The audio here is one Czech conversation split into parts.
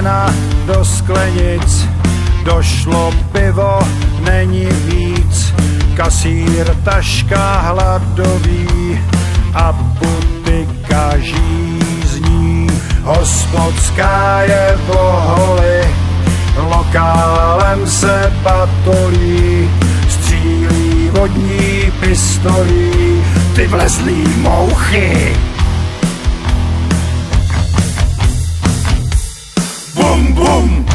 pěna do sklenic, došlo pivo, není víc, kasír taška hladový a putika žízní. Hospodská je voholi, lokálem se patolí, střílí vodní pistolí, ty vlezlý mouchy. Bum, bum!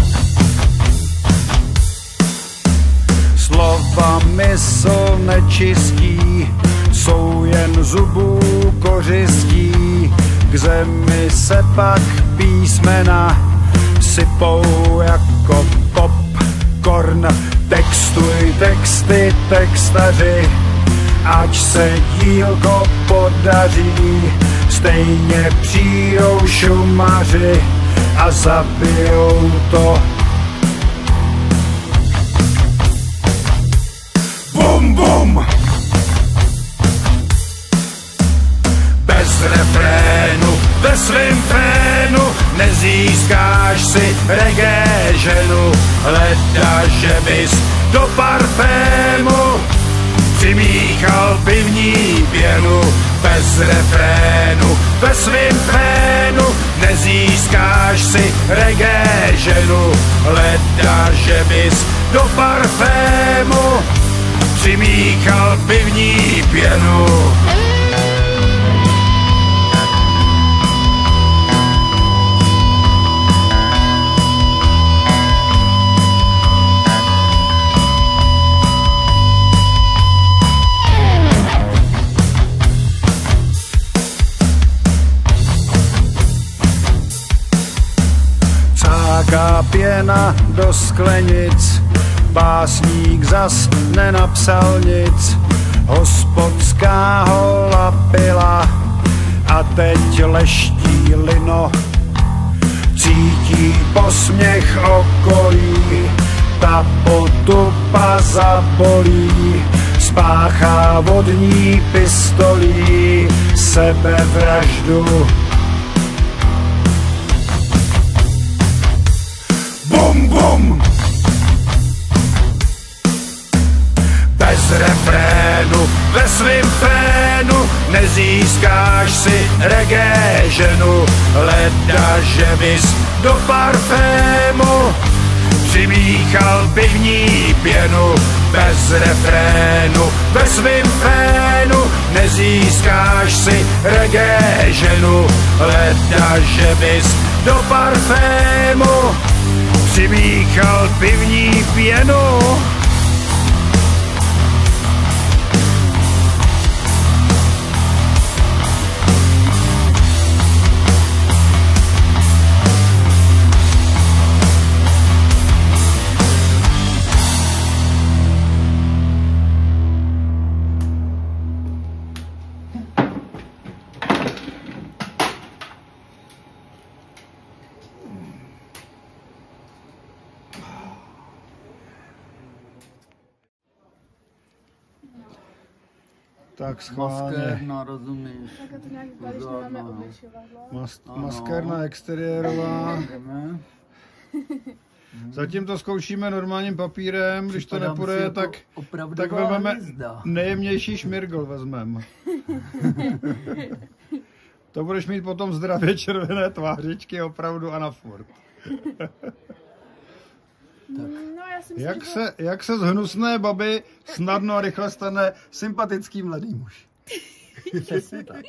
Slova mysl nečistí, jsou jen zubů kořistí, k zemi se pak písmena sypou jako popcorn. Textuj texty textaři, ať se dílko podaří, stejně přijdou šumaři a zabijou to. Bum, bum! Bez refrénu, ve svým fénu nezískáš si reggae ženu. Leda, že bys do parfému přimíchal pivní pěnu. Bez refrénu, ve svým fénu nezískáš si reggae ženu. Leda, že bys do parfému přimíchal pivní pěnu. Cáká pěna do sklenic, básník zas nenapsal nic. Hospodská ho lapila a teď leští lino. Cítí posměch okolí, ta potupa zabolí. Spáchá vodní pistolí sebevraždu. Bum, bum! Bez refrénu, ve svým fénu nezískáš si reggae ženu. Leda, že bys do parfému přimíchal pivní pěnu. Bez refrénu, ve svým fénu nezískáš si reggae ženu. Leda, že bys do parfému přimíchal pivní pěnu. Tak schválně. Maskérna, rozumíš? Tak to nějak vypadá, že nemáme obličovadlo. Maskérna exteriérová. Zatím to zkoušíme normálním papírem, když to nepůjde, tak vezmeme nejjemnější šmirgl vezmeme. To budeš mít potom zdravě červené tvářičky opravdu a na furt. No, já si myslím, Jak se z hnusné baby snadno a rychle stane sympatický mladý muž. Přesně tak.